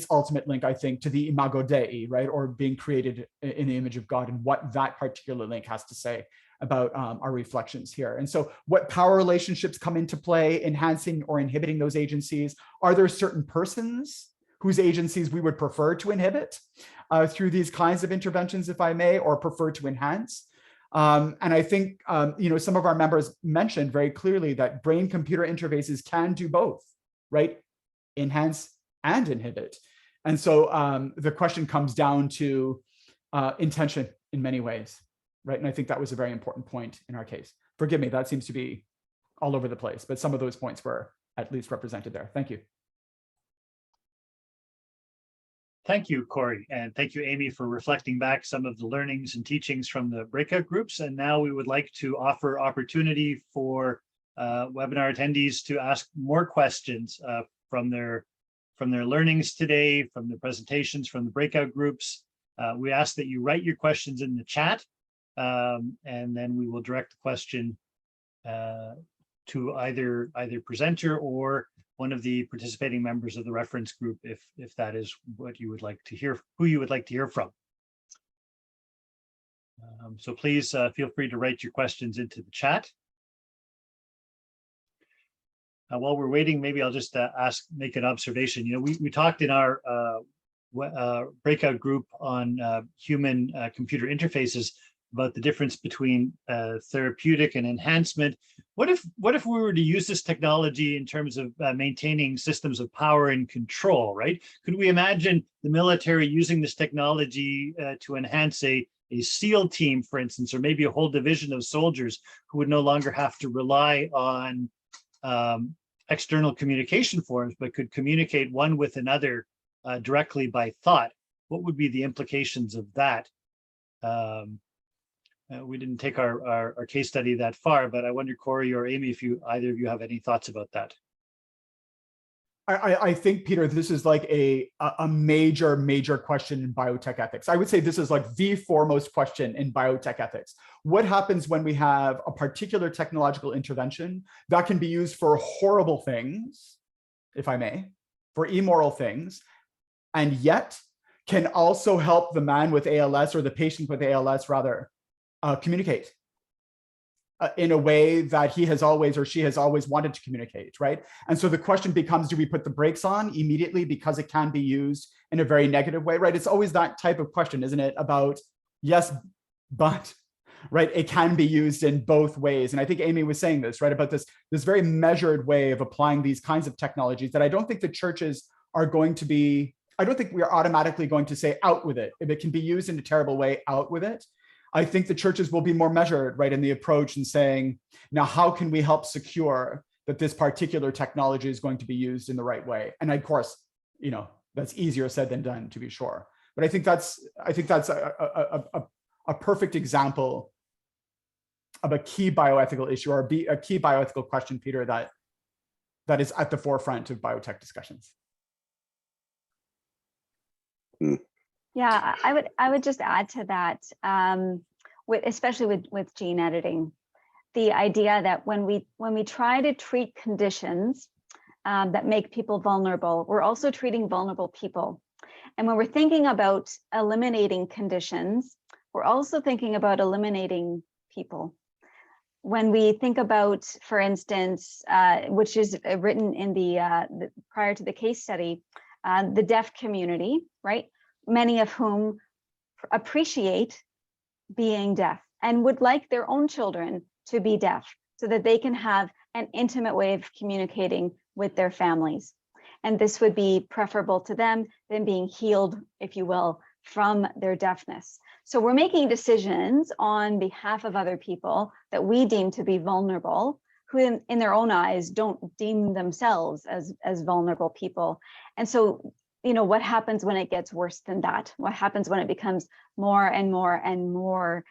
ultimate link, I think, to the imago Dei, right? Or being created in the image of God, and what that particular link has to say about our reflections here. And so what power relationships come into play, enhancing or inhibiting those agencies? Are there certain persons whose agencies we would prefer to inhibit through these kinds of interventions, if I may, or prefer to enhance? And I think some of our members mentioned very clearly that brain-computer interfaces can do both, right? Enhance and inhibit. And so the question comes down to intention in many ways, right? And I think that was a very important point in our case. Forgive me, that seems to be all over the place, but some of those points were at least represented there. Thank you. Thank you, Cory, and thank you, Aimee, for reflecting back some of the learnings and teachings from the breakout groups. And now we would like to offer opportunity for webinar attendees to ask more questions from their learnings today, from the presentations, from the breakout groups. We ask that you write your questions in the chat, and then we will direct the question to either presenter or one of the participating members of the reference group, if that is what you would like to hear, who you would like to hear from. So please feel free to write your questions into the chat. While we're waiting, maybe I'll just make an observation. We talked in our breakout group on human computer interfaces about the difference between therapeutic and enhancement. What if we were to use this technology in terms of maintaining systems of power and control, right? Could we imagine the military using this technology to enhance a SEAL team, for instance, or maybe a whole division of soldiers who would no longer have to rely on external communication forms, but could communicate one with another directly by thought? What would be the implications of that? We didn't take our case study that far, but I wonder, Cory or Aimee, if either of you have any thoughts about that. I think, Peter, this is like a major question in biotech ethics. I would say this is like the foremost question in biotech ethics. What happens when we have a particular technological intervention that can be used for horrible things, if I may, for immoral things, and yet can also help the man with ALS, or the patient with ALS rather, communicate in a way that he has always, or she has always wanted to communicate, right? And so the question becomes, do we put the brakes on immediately because it can be used in a very negative way, right? It's always that type of question, isn't it? About yes, but, right? It can be used in both ways. And I think Aimee was saying this, right? About this very measured way of applying these kinds of technologies that I don't think the churches are going to be, I don't think we are automatically going to say out with it. If it can be used in a terrible way, out with it. I think the churches will be more measured, right, in the approach, and saying, now, how can we help secure that this particular technology is going to be used in the right way? And of course, that's easier said than done, to be sure. But I think that's a perfect example of a key bioethical issue, or a key bioethical question, Peter, that is at the forefront of biotech discussions. Yeah, I would just add to that, especially with gene editing, the idea that when we try to treat conditions that make people vulnerable. We're also treating vulnerable people. And when we're thinking about eliminating conditions, we're also thinking about eliminating people. When we think about, for instance, which is written in the prior to the case study, the deaf community, right? Many of whom appreciate being deaf and would like their own children to be deaf so that they can have an intimate way of communicating with their families. And this would be preferable to them than being healed, if you will, from their deafness. So we're making decisions on behalf of other people that we deem to be vulnerable, who in their own eyes don't deem themselves as vulnerable people. And so, you know, what happens when it gets worse than that? What happens when it becomes more and more and more?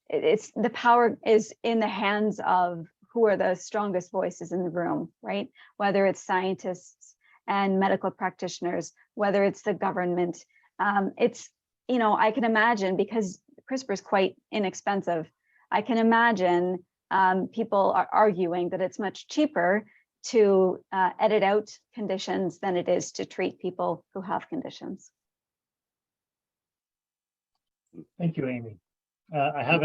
It's the power is in the hands of who are the strongest voices in the room, right? Whether it's scientists and medical practitioners, whether it's the government. It's, you know, I can imagine, because CRISPR is quite inexpensive, I can imagine people are arguing that it's much cheaper to edit out conditions than it is to treat people who have conditions. Thank you, Aimee. I have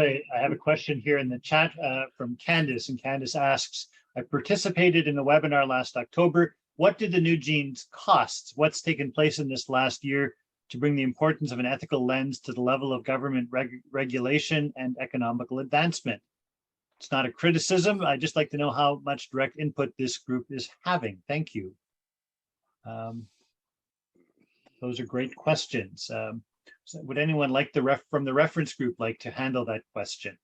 a question here in the chat from Candice, and Candice asks, I participated in the webinar last October. What did the new genes cost? What's taken place in this last year to bring the importance of an ethical lens to the level of government regulation and economical advancement? It's not a criticism. I'd just like to know how much direct input this group is having. Thank you. Those are great questions. So would anyone like from the reference group like to handle that question?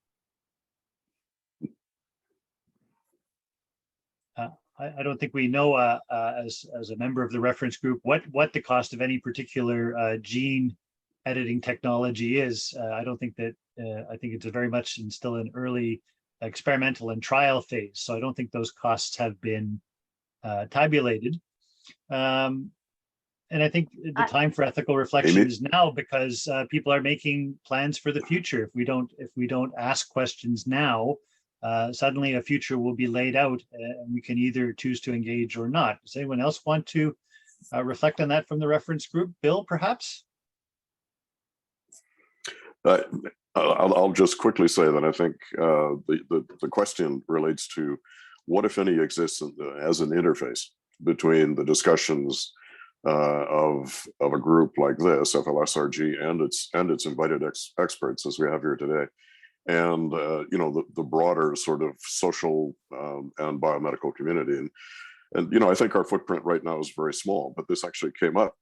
I don't think we know as a member of the reference group what the cost of any particular gene editing technology is. I don't think that, I think it's very much still an early experimental and trial phase. So I don't think those costs have been tabulated. And I think the time for ethical reflection is now, because people are making plans for the future. If we don't ask questions now, suddenly a future will be laid out, and we can either choose to engage or not. Does anyone else want to reflect on that from the reference group? Bill, perhaps? I'll just quickly say that I think the question relates to what, if any, exists as an interface between the discussions of a group like this, FLSRG, and its invited experts, as we have here today, and you know, the broader sort of social and biomedical community. And you know, I think our footprint right now is very small, but this actually came up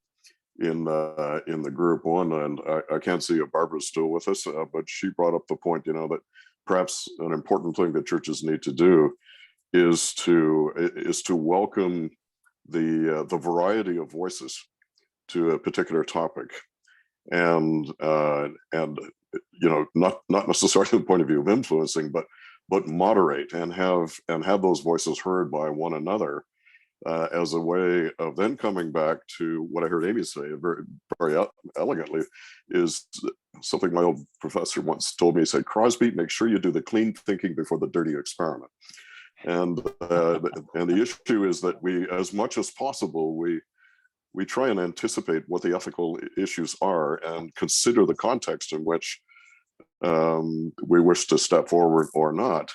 in the group one, and I can't see if Barbara's still with us, but she brought up the point, you know, that perhaps an important thing that churches need to do is to welcome the variety of voices to a particular topic, and you know, not necessarily from the point of view of influencing, but moderate and have those voices heard by one another, as a way of then coming back to what I heard Aimee say very elegantly, is something my old professor once told me. He said, Crosby, make sure you do the clean thinking before the dirty experiment. And the issue is that we, as much as possible, we try and anticipate what the ethical issues are and consider the context in which we wish to step forward or not,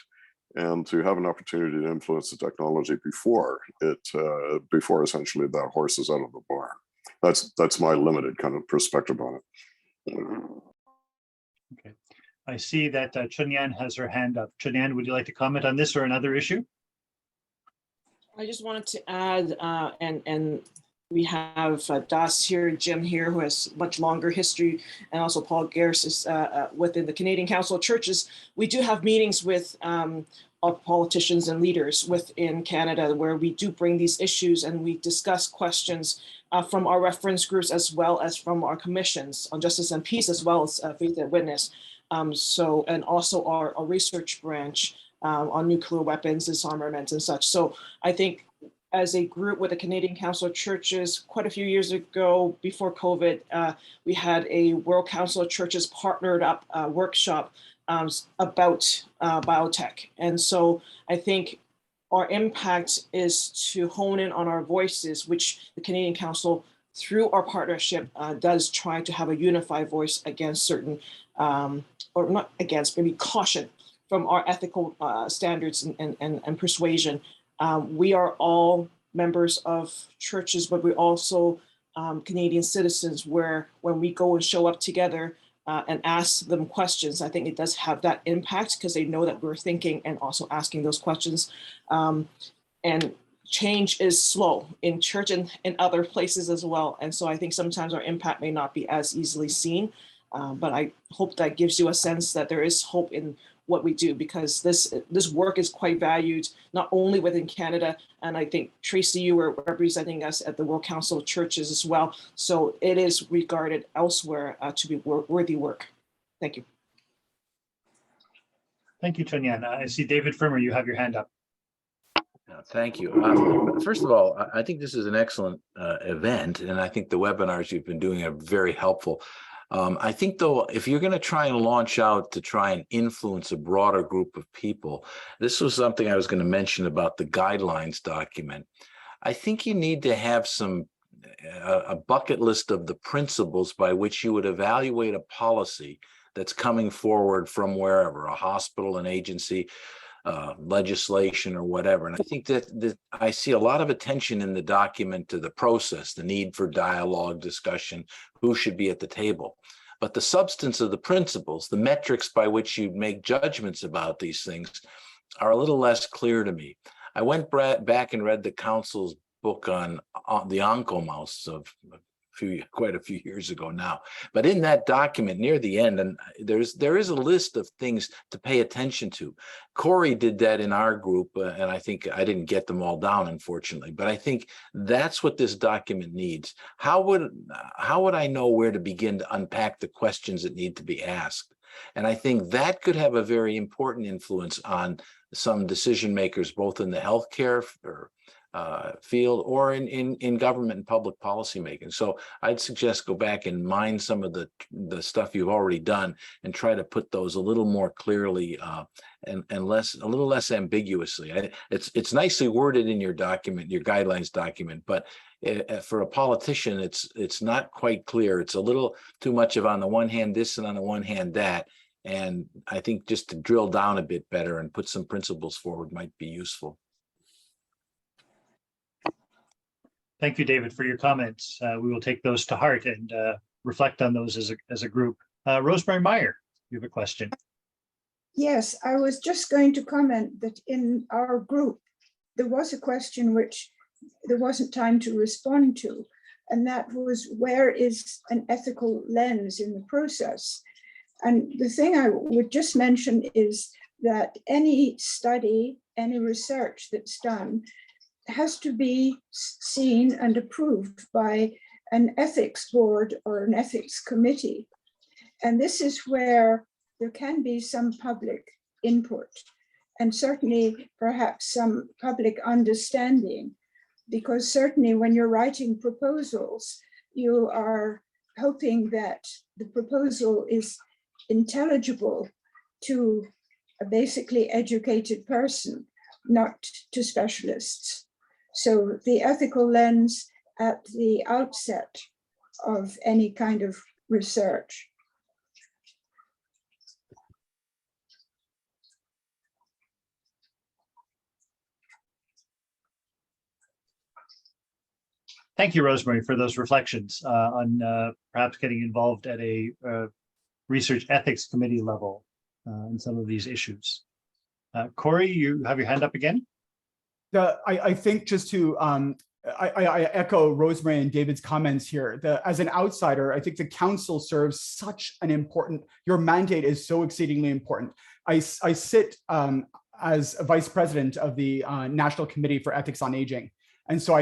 and to have an opportunity to influence the technology before essentially that horse is out of the barn. That's my limited kind of perspective on it. Okay. I see that Chunyan has her hand up. Chunyan, would you like to comment on this or another issue? I just wanted to add, and we have Das here, Jim here, who has much longer history, and also Paul Garris is within the Canadian Council of Churches. We do have meetings with our politicians and leaders within Canada, where we do bring these issues and we discuss questions from our reference groups, as well as from our commissions on justice and peace, as well as faith and witness. And also our research branch on nuclear weapons, disarmament and such. So I think as a group with the Canadian Council of Churches, quite a few years ago, before COVID, we had a World Council of Churches partnered up workshop about biotech. And so I think our impact is to hone in on our voices, which the Canadian Council, through our partnership, does try to have a unified voice against certain, or not against, maybe caution from our ethical standards and persuasion. We are all members of churches, but we're also Canadian citizens, where when we go and show up together and ask them questions, I think it does have that impact, because they know that we're thinking and also asking those questions. And change is slow in church and in other places as well. And so I think sometimes our impact may not be as easily seen, but I hope that gives you a sense that there is hope in what we do, because this work is quite valued, not only within Canada, and I think, Tracy, you were representing us at the World Council of Churches as well. So it is regarded elsewhere to be worthy work. Thank you. Thank you, Chun-Yan. I see David Firmer, you have your hand up. Thank you. First of all, I think this is an excellent event, and I think the webinars you've been doing are very helpful. I think, though, if you're going to try and launch out to try and influence a broader group of people, this was something I was going to mention about the guidelines document. I think you need to have a bucket list of the principles by which you would evaluate a policy that's coming forward from wherever, a hospital, an agency, legislation, or whatever. And I think that I see a lot of attention in the document to the process, the need for dialogue, discussion, who should be at the table. But the substance of the principles, the metrics by which you make judgments about these things, are a little less clear to me. I went back and read the council's book on the oncomouse of quite a few years ago now. But in that document near the end, and there is a list of things to pay attention to. Cory did that in our group, and I think I didn't get them all down, unfortunately. But I think that's what this document needs. How would I know where to begin to unpack the questions that need to be asked? And I think that could have a very important influence on some decision makers, both in the healthcare field or in government and public policy making. So I'd suggest go back and mine some of the stuff you've already done and try to put those a little more clearly and a little less ambiguously. It's nicely worded in your document, your guidelines document, but for a politician, it's not quite clear. It's a little too much of on the one hand this and on the one hand that. And I think just to drill down a bit better and put some principles forward might be useful. Thank you, David, for your comments. We will take those to heart and reflect on those as a group. Rosemary Meyer, you have a question. Yes, I was just going to comment that in our group, there was a question which there wasn't time to respond to, and that was, where is an ethical lens in the process? And the thing I would just mention is that any study, any research that's done has to be seen and approved by an ethics board or an ethics committee. And this is where there can be some public input and certainly perhaps some public understanding, because certainly when you're writing proposals, you are hoping that the proposal is intelligible to a basically educated person, not to specialists. So the ethical lens at the outset of any kind of research. Thank you, Rosemary, for those reflections on perhaps getting involved at a research ethics committee level in some of these issues. Cory, you have your hand up again. I think just to, I echo Rosemary and David's comments here. As an outsider, I think the council serves such an important, your mandate is so exceedingly important. I sit as a vice president of the National Committee for Ethics on Aging. And so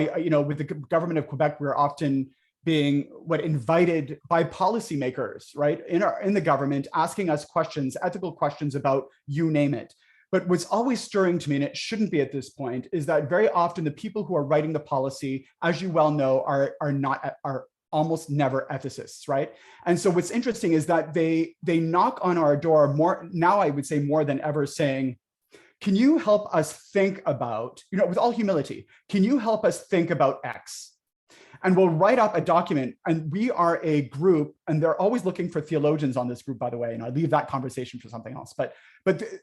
with the government of Quebec, we're often being invited by policymakers, right, in the government, asking us questions, ethical questions about you name it. But what's always stirring to me, and it shouldn't be at this point, is that very often the people who are writing the policy, as you well know, are almost never ethicists, right? And so what's interesting is that they knock on our door more now, I would say more than ever, saying, can you help us think about, with all humility, can you help us think about X? And we'll write up a document, and we are a group, and they're always looking for theologians on this group, by the way, and I leave that conversation for something else. But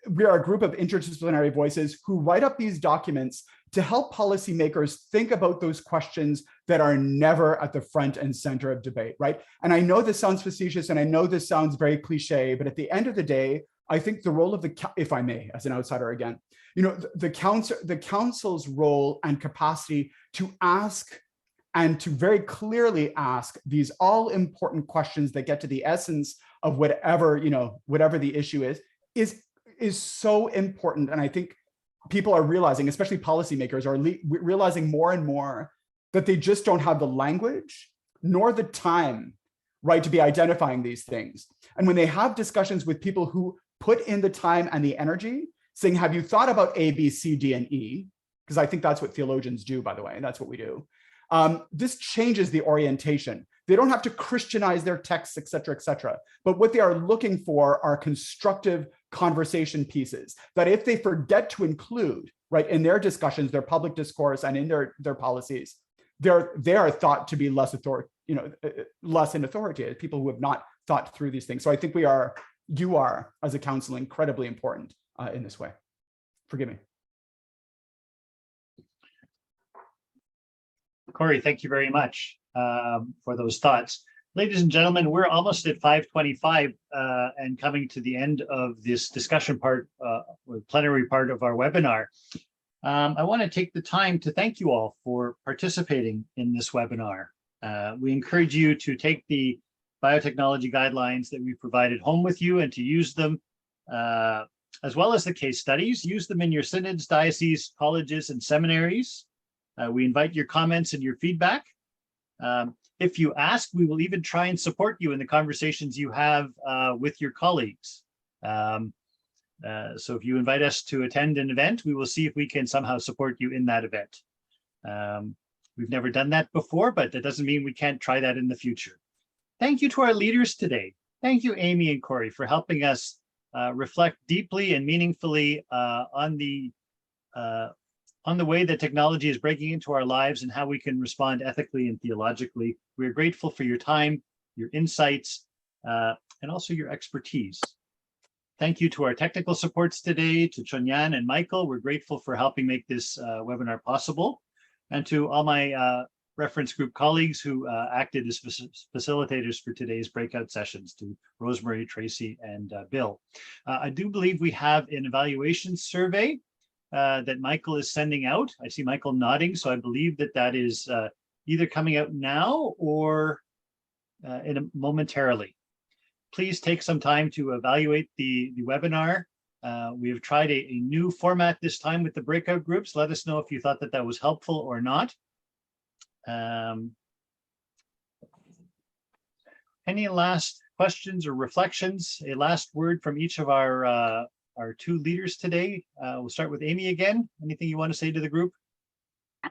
we are a group of interdisciplinary voices who write up these documents to help policymakers think about those questions that are never at the front and center of debate, right? And I know this sounds facetious, and I know this sounds very cliche, but at the end of the day, I think the role of if I may, as an outsider again, the council's role and capacity to ask and to very clearly ask these all important questions that get to the essence of whatever the issue is so important. And I think people are realizing, especially policymakers, are realizing more and more that they just don't have the language nor the time, right, to be identifying these things. And when they have discussions with people who put in the time and the energy, saying, have you thought about A, B, C, D, and E? Because I think that's what theologians do, by the way, and that's what we do. This changes the orientation. They don't have to Christianize their texts, et cetera, but what they are looking for are constructive conversation pieces that if they forget to include, right, in their discussions, their public discourse, and in their policies, they are thought to be less in authority, people who have not thought through these things. So I think you are, as a council, incredibly important in this way. Forgive me. Cory, thank you very much for those thoughts. Ladies and gentlemen, we're almost at 5:25 and coming to the end of this discussion part, or plenary part of our webinar. I want to take the time to thank you all for participating in this webinar. We encourage you to take the biotechnology guidelines that we provided home with you and to use them, as well as the case studies. Use them in your synods, dioceses, colleges, and seminaries. We invite your comments and your feedback. If you ask, we will even try and support you in the conversations you have with your colleagues. So if you invite us to attend an event, we will see if we can somehow support you in that event. We've never done that before, but that doesn't mean we can't try that in the future. Thank you to our leaders today. Thank you, Aimee and Cory, for helping us reflect deeply and meaningfully on the way that technology is breaking into our lives and how we can respond ethically and theologically. We're grateful for your time, your insights, and also your expertise. Thank you to our technical supports today, to Chunyan and Michael. We're grateful for helping make this webinar possible. And to all my reference group colleagues who acted as facilitators for today's breakout sessions, to Rosemary, Tracy, and Bill. I do believe we have an evaluation survey that Michael is sending out. I see Michael nodding, so I believe that is either coming out now or momentarily. Please take some time to evaluate the webinar. We have tried a new format this time with the breakout groups. Let us know if you thought that was helpful or not. Any last questions or reflections? A last word from each of our two leaders today. We'll start with Aimee again. Anything you want to say to the group?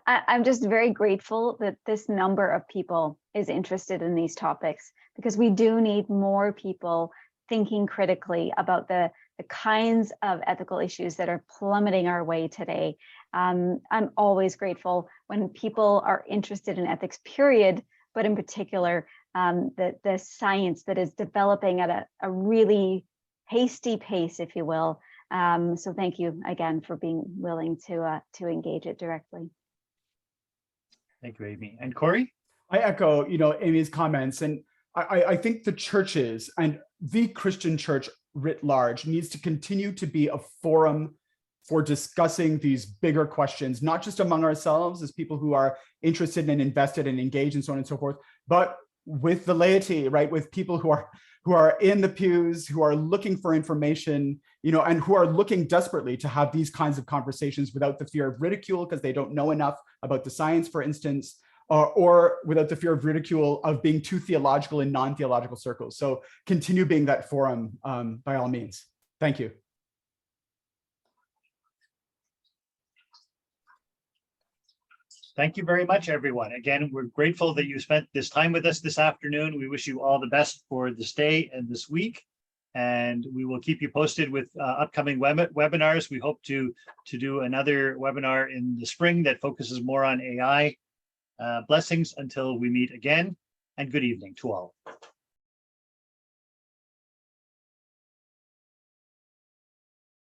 I'm just very grateful that this number of people is interested in these topics, because we do need more people thinking critically about the kinds of ethical issues that are plummeting our way today. I'm always grateful when people are interested in ethics, period, but in particular, the science that is developing at a really hasty pace, if you will. So thank you again for being willing to engage it directly. Thank you, Aimee. And Cory? I echo, Aimee's comments, and I think the churches and the Christian church writ large needs to continue to be a forum for discussing these bigger questions, not just among ourselves as people who are interested and invested and engaged and so on and so forth, but with the laity, right? With people who are in the pews, who are looking for information, and who are looking desperately to have these kinds of conversations without the fear of ridicule because they don't know enough about the science, for instance, or without the fear of ridicule of being too theological in non-theological circles. So continue being that forum by all means. Thank you. Thank you very much, everyone. Again, we're grateful that you spent this time with us this afternoon. We wish you all the best for this day and this week. and we will keep you posted with upcoming webinars. We hope to do another webinar in the spring that focuses more on AI. Blessings until we meet again, and good evening to all.